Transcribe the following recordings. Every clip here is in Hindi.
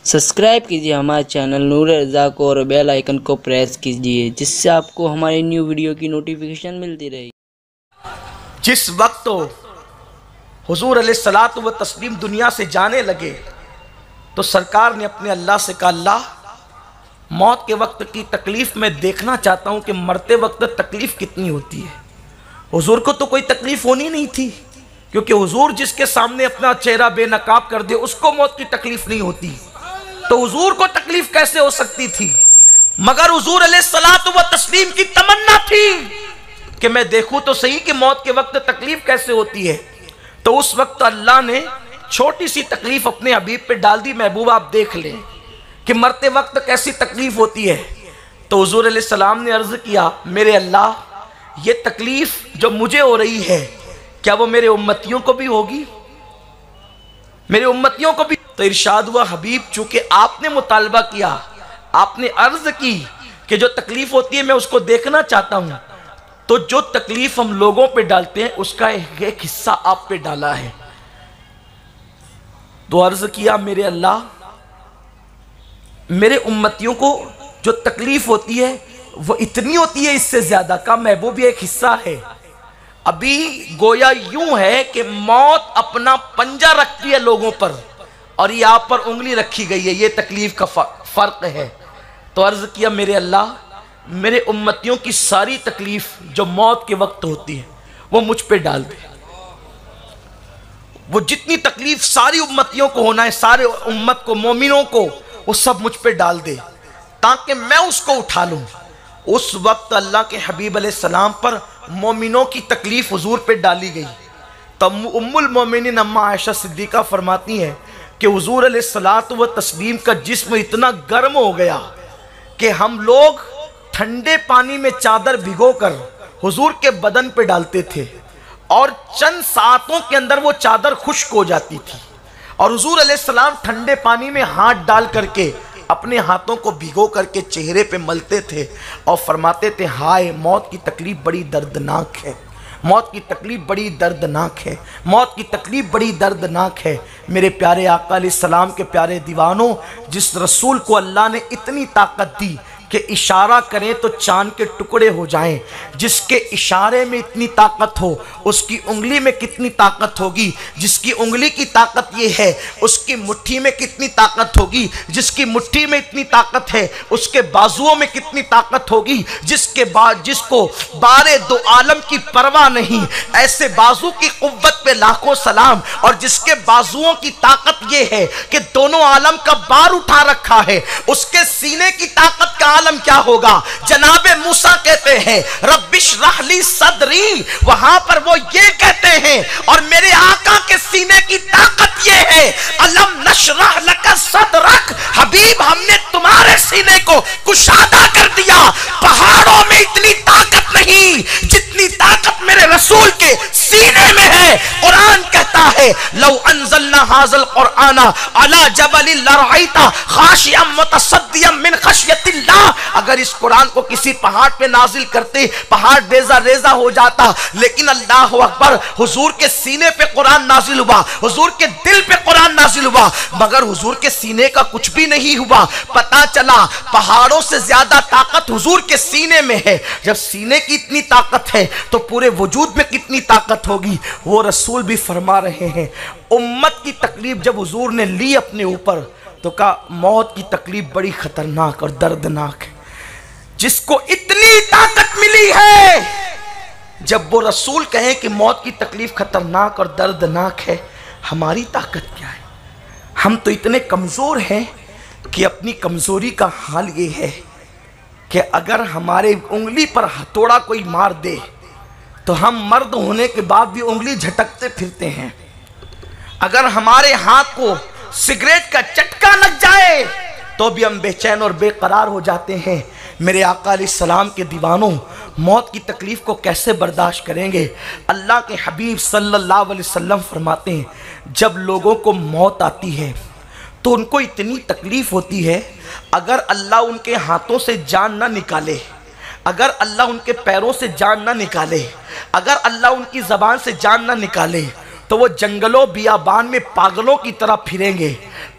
सब्सक्राइब कीजिए हमारे चैनल नूर रज़ा को और बेल आइकन को प्रेस कीजिए, जिससे आपको हमारी न्यू वीडियो की नोटिफिकेशन मिलती रहे। जिस वक्त हुजूर अलैहिस्सलातु व तस्लीम दुनिया से जाने लगे तो सरकार ने अपने अल्लाह से कहा, अल्लाह मौत के वक्त की तकलीफ़ मैं देखना चाहता हूँ कि मरते वक्त तकलीफ़ कितनी होती है। हुजूर को तो कोई तकलीफ़ होनी नहीं थी, क्योंकि हुजूर जिसके सामने अपना चेहरा बेनकाब कर दे उसको मौत की तकलीफ़ नहीं होती, तो हुजूर को तकलीफ़ कैसे हो सकती थी। मगर हुजूर अलैहिस्सलातु व तस्लीम की तमन्ना थी कि मैं देखूं तो सही कि मौत के वक्त तकलीफ़ कैसे होती है। तो उस वक्त अल्लाह ने छोटी सी तकलीफ अपने हबीब पे डाल दी, महबूब आप देख लें कि मरते वक्त कैसी तकलीफ होती है। तो हुजूर अलैहिस्सलाम ने अर्ज किया, मेरे अल्लाह ये तकलीफ जो मुझे हो रही है क्या वो मेरे उम्मतियों को भी होगी, मेरे उम्मतियों को भी। तो इरशाद हुआ, हबीब चूंकि आपने मुतालबा किया, आपने अर्ज की कि जो तकलीफ होती है मैं उसको देखना चाहता हूं, तो जो तकलीफ हम लोगों पे डालते हैं उसका एक हिस्सा आप पे डाला है। तो अर्ज किया, मेरे अल्लाह मेरे उम्मतियों को जो तकलीफ होती है वो इतनी होती है, इससे ज्यादा का महबूब भी एक हिस्सा है। अभी गोया यूं है कि मौत अपना पंजा रखती है लोगों पर और यहाँ पर उंगली रखी गई है, ये तकलीफ का फर्क है। तो अर्ज किया, मेरे अल्लाह मेरे उम्मतियों की सारी तकलीफ जो मौत के वक्त होती है वो मुझ पे डाल दे। वो जितनी तकलीफ सारी उम्मतियों को होना है, सारे उम्मत को, मोमिनों को, वो सब मुझ पे डाल दे ताकि मैं उसको उठा लूं। उस वक्त अल्लाह के हबीब अलैहिस्सलाम पर मोमिनों की तकलीफ हुजूर पे डाली गई। तब उम्मुल मोमिनीन अम्मा आयशा सिद्दीका फरमाती हैं कि हुजूर अलैहिस्सलातु व तस्लीम का जिस्म इतना गर्म हो गया कि हम लोग ठंडे पानी में चादर भिगोकर हुजूर के बदन पे डालते थे और चंद सातों के अंदर वो चादर खुश्क हो जाती थी और हुजूर अलैहिस्सलाम ठंडे पानी में हाथ डाल करके अपने हाथों को भिगो करके चेहरे पे मलते थे और फरमाते थे, हाय मौत की तकलीफ बड़ी दर्दनाक है, मौत की तकलीफ बड़ी दर्दनाक है, मौत की तकलीफ बड़ी दर्दनाक है। मेरे प्यारे आका अलैहिस्सलाम के प्यारे दीवानों, जिस रसूल को अल्लाह ने इतनी ताकत दी कि इशारा करें तो चांद के टुकड़े हो जाएं, जिसके इशारे में इतनी ताकत हो उसकी उंगली में कितनी ताकत होगी, जिसकी उंगली की ताकत ये है उसकी मुट्ठी में कितनी ताकत होगी, जिसकी मुट्ठी में इतनी ताकत है उसके बाजुओं में कितनी ताकत होगी, जिसके बाद जिसको बारे दो आलम की परवाह नहीं, ऐसे बाजू की कुव्वत पे लाखों सलाम। और जिसके बाजुओं की ताकत ये है कि दोनों आलम का बार उठा रखा है, उसके सीने की ताकत का आलम क्या होगा। जनाबे मूसा कहते हैं रब्बिश रहली सदरी, वहां पर वो ये कहते हैं और मेरे आका के सीने की ताकत ये है, अलम नशरह लका सदरक, हबीब हमने तुम्हारे सीने को कुशादा कर दिया। पहाड़ों में इतनी ताकत नहीं जितनी ताकत मेरे रसूल के सीने में है। कुरान कहता है, लौ अंज़लना हाज़ल कुरआना अला जबलिन लरअयता खाशियम मुतसद्दियम मिन खशियतिल्लाह, अगर इस कुरान को किसी पहाड़ पे नाजिल करते पहाड़ रेजा रेजा हो जाता, लेकिन अल्लाह अकबर हुजूर के सीने पे कुरान नाजिल हुआ, हुजूर के दिल पे कुरान नाजिल हुआ, मगर हुजूर के सीने का कुछ भी नहीं हुआ। पता चला पहाड़ों से ज्यादा ताकत हुजूर के सीने में है। जब सीने की इतनी ताकत है तो पूरे वजूद में कितनी ताकत होगी। वो रसूल भी फरमा रहे हैं, उम्मत की तकलीफ जब हुजूर ने ली अपने ऊपर तो कहा मौत की तकलीफ बड़ी खतरनाक और दर्दनाक है। जिसको इतनी ताकत मिली है, जब वो रसूल कहें कि मौत की तकलीफ खतरनाक और दर्दनाक है, हमारी ताकत क्या है। हम तो इतने कमज़ोर हैं कि अपनी कमज़ोरी का हाल ये है कि अगर हमारे उंगली पर हथौड़ा कोई मार दे तो हम मर्द होने के बाद भी उंगली झटकते फिरते हैं। अगर हमारे हाथ को सिगरेट का चटका लग जाए तो भी हम बेचैन और बेकरार हो जाते हैं। मेरे आका अलैहिस्सलाम के दीवानों, मौत की तकलीफ़ को कैसे बर्दाश्त करेंगे। अल्लाह के हबीब सल्लल्लाहु अलैहि वसल्लम फरमाते हैं, जब लोगों को मौत आती है तो उनको इतनी तकलीफ़ होती है, अगर अल्लाह उनके हाथों से जान ना निकाले, अगर अल्लाह उनके पैरों से जान ना निकाले, अगर अल्लाह उनकी ज़बान से जान ना निकाले, तो वो जंगलों बियाबान में पागलों की तरह फिरेंगे।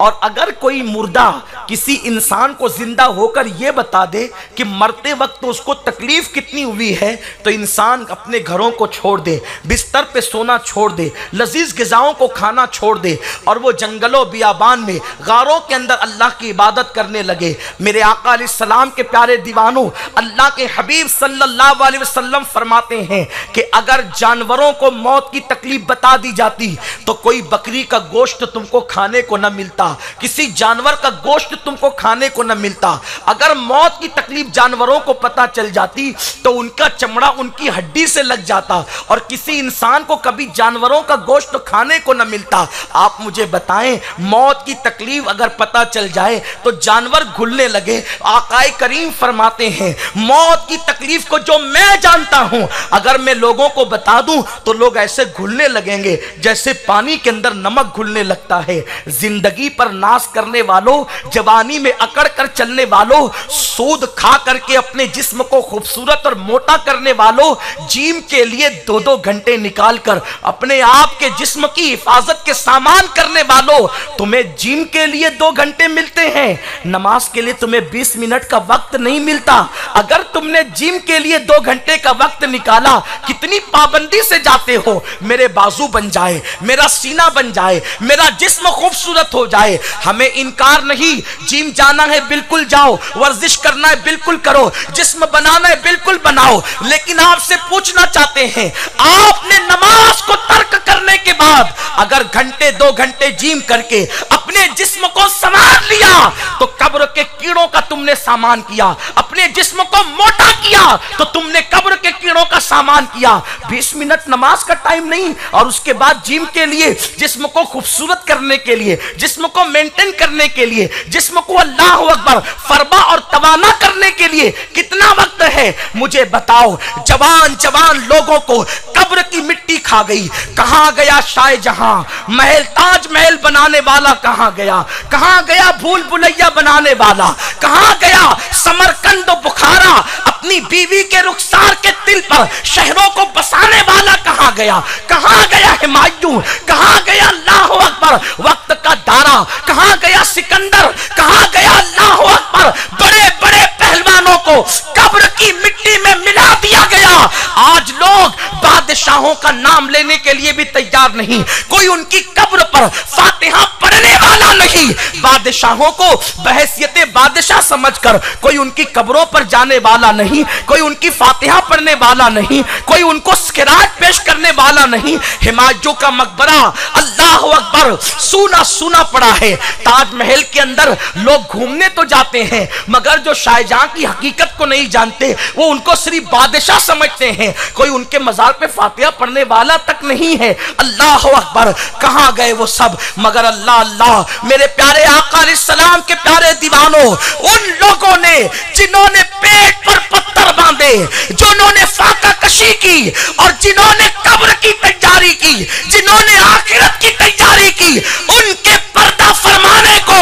और अगर कोई मुर्दा किसी इंसान को जिंदा होकर यह बता दे कि मरते वक्त तो उसको तकलीफ कितनी हुई है, तो इंसान अपने घरों को छोड़ दे, बिस्तर पे सोना छोड़ दे, लजीज गिजाओं को खाना छोड़ दे और वो जंगलों बियाबान में गारों के अंदर अल्लाह की इबादत करने लगे। मेरे आका अलैहिस्सलाम के प्यारे दीवानों, अल्लाह के हबीब सल्लल्लाहु अलैहि वसल्लम फरमाते हैं कि अगर जानवरों को मौत की तकलीफ बता दी जाती तो कोई बकरी का गोश्त तुमको खाने को न मिलता, किसी जानवर का गोश्त तुमको खाने को न मिलता। अगर मौत की तकलीफ जानवरों को पता चल जाती तो उनका चमड़ा उनकी हड्डी से लग जाता और किसी इंसान को कभी जानवरों का गोश्त खाने को न मिलता। आप मुझे बताएं, मौत की तकलीफ अगर पता चल जाए तो जानवर घुलने लगे। आकाए करीम फरमाते हैं मौत की तकलीफ को जो मैं जानता हूं अगर मैं लोगों को बता दूं तो लोग ऐसे घुलने लगेंगे जैसे पानी के अंदर नमक घुलने लगता है। जिंदगी पर नाश करने वालों, जवानी में अकड़ कर चलने वालों, सूद खा करके अपने जिस्म को खूबसूरत और मोटा करने वालों, जिम के लिए 2-2 घंटे निकाल कर अपने आप के जिस्म की हिफाजत के सामान करने वालों, तुम्हें जिम के लिए 2 घंटे मिलते हैं, नमाज के लिए तुम्हें 20 मिनट का वक्त नहीं मिलता। अगर तुमने जिम के लिए 2 घंटे का वक्त निकाला, कितनी पाबंदी से जाते हो, मेरे बाजू बन जाए, मेरा सीना बन जाए, मेरा जिस्म खूबसूरत हो जाए। हमें इनकार नहीं, जिम जाना है बिल्कुल जाओ, वर्जिश करना है बिल्कुल करो, जिस्म बनाना है बिल्कुल बनाओ, लेकिन आपसे पूछना चाहते हैं, आपने नमाज को तर्क करने के बाद अगर घंटे 2 घंटे जिम करके अपने जिस्म को संवार लिया तो कब्र के कीड़ों का तुमने सामान किया, अपने जिस्म को मोटा किया तो तुमने कब्र के कीड़ों का सामान किया। 20 मिनट नमाज का टाइम नहीं और उसके बाद जिम के लिए, जिस्म को खूबसूरत करने के लिए, जिस्म को मेंटेन करने के लिए, जिस्म को अल्लाह अकबर फरबा और तवाना करने के लिए कितना वक्त है मुझे बताओ। जवान जवान लोगों को कब्र की मिट्टी खा गई। कहां गया शाहजहां, महल ताजमहल बनाने वाला कहां गया, कहां गया भूल भुलैया बनाने वाला, कहां गया समरकंद बुखारा अपनी बीवी के रुखसार के तिल पर शहरों को बसाने वाला कहां गया, कहां गया हुमायूं, कहां गया अल्लाह अकबर वक्त का दारा, कहां गया सिकंदर, कहां गया अल्लाह अकबर बड़े बड़े पहलवानों को कब्र की मिट्टी में मिला दिया गया। आज लोग बादशाहों का नाम लेने के लिए भी तैयार नहीं, कोई उनकी कब्र पर फातिहा पढ़ने वाला नहीं, बादशाहों को बहैसियत बादशाह समझकर कोई उनकी कब्रों पर जाने वाला नहीं, कोई उनकी फातिहा पढ़ने वाला नहीं, कोई उनको खिरात पेश करने वाला नहीं। हुमायूं का मकबरा अल्लाह अकबर सूना सूना पड़ा है। ताजमहल के अंदर लोग घूमने तो जाते हैं मगर जो शाहजहां की हकीकत को नहीं जानते वो उनको सिर्फ बादशाह समझते हैं, कोई उनके मजार पे फातिहा पढ़ने वाला तक नहीं है। अल्लाह अकबर, कहां गए वो सब, मगर अल्लाह अल्लाह मेरे प्यारे आका अलैहिस्सलाम के प्यारे दीवानों, उन लोगों ने जिन्होंने पेट पर पत्थर बांधे, जिन्होंने फाका कशी की और जिन्होंने कब्र की तैयारी की, जिन्होंने आखिरत की तैयारी की, उनके पर्दा फरमाने को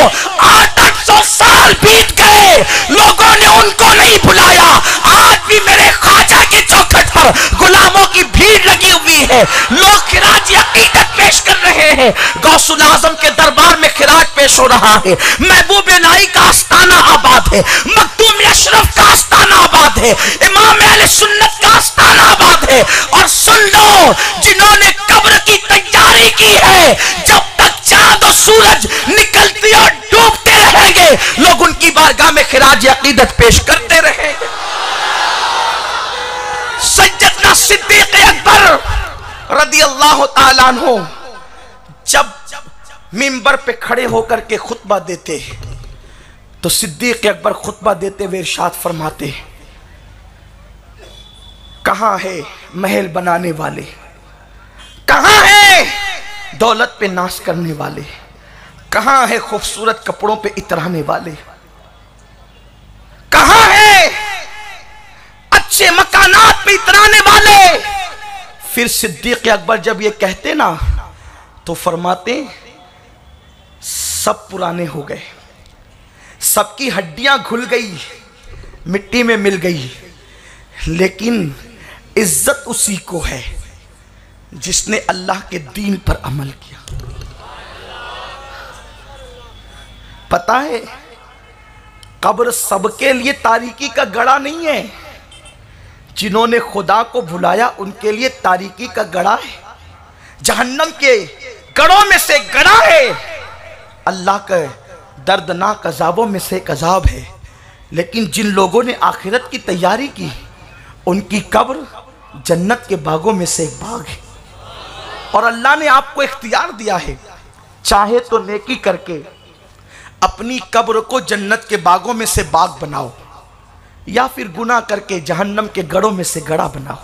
800 साल बीत गए, लोगों ने उनको नहीं बुलाया। आज भी मेरे ख्वाजा की चौखट पर गुलामों की भीड़ लगी हुई है, लोग खिराज अकीदत पेश कर रहे हैं, गौसुल आजम के दरबार में खिराज पेश हो रहा है, महबूब इलाही का आस्ताना आबाद है, मखदूम अशरफ का आस्ताना आबाद है, इमाम अहले सुन्नत का आस्ताना आबाद है। और सुन लो, जिन्होंने कब्र की तैयारी की है, जब तक चांद और सूरज निकलते और डूबते रहेंगे लोग उनकी बारगाह में खिराज अकीदत पेश करते रहेंगे। सैयदना सिद्दीक अकबर रदी अल्लाह ताला अन्हु जब मिंबर पे खड़े होकर के खुतबा देते तो सिद्दीक अकबर खुतबा देते हुए इरशाद फरमाते, कहां है महल बनाने वाले, कहां है दौलत पे नाश करने वाले, कहां है खूबसूरत कपड़ों पे इतराने वाले, कहां है अच्छे मकानात पे इतराने वाले। फिर सिद्दीक अकबर जब ये कहते ना तो फरमाते, सब पुराने हो गए, सबकी हड्डियां घुल गई, मिट्टी में मिल गई, लेकिन इज्जत उसी को है जिसने अल्लाह के दीन पर अमल किया। पता है कब्र सबके लिए तारीकी का गड़ा नहीं है। जिन्होंने खुदा को भुलाया उनके लिए तारीकी का गड़ा है, जहन्नम के गड़ों में से गड़ा है, अल्लाह के दर्दनाक अजाबों में से एक अजाब है। लेकिन जिन लोगों ने आखिरत की तैयारी की उनकी कब्र जन्नत के बागों में से एक बाग है। और अल्लाह ने आपको इख्तियार दिया है, चाहे तो नेकी करके अपनी कब्र को जन्नत के बागों में से बाग बनाओ, या फिर गुनाह करके जहन्नम के गड़ों में से गड़ा बनाओ।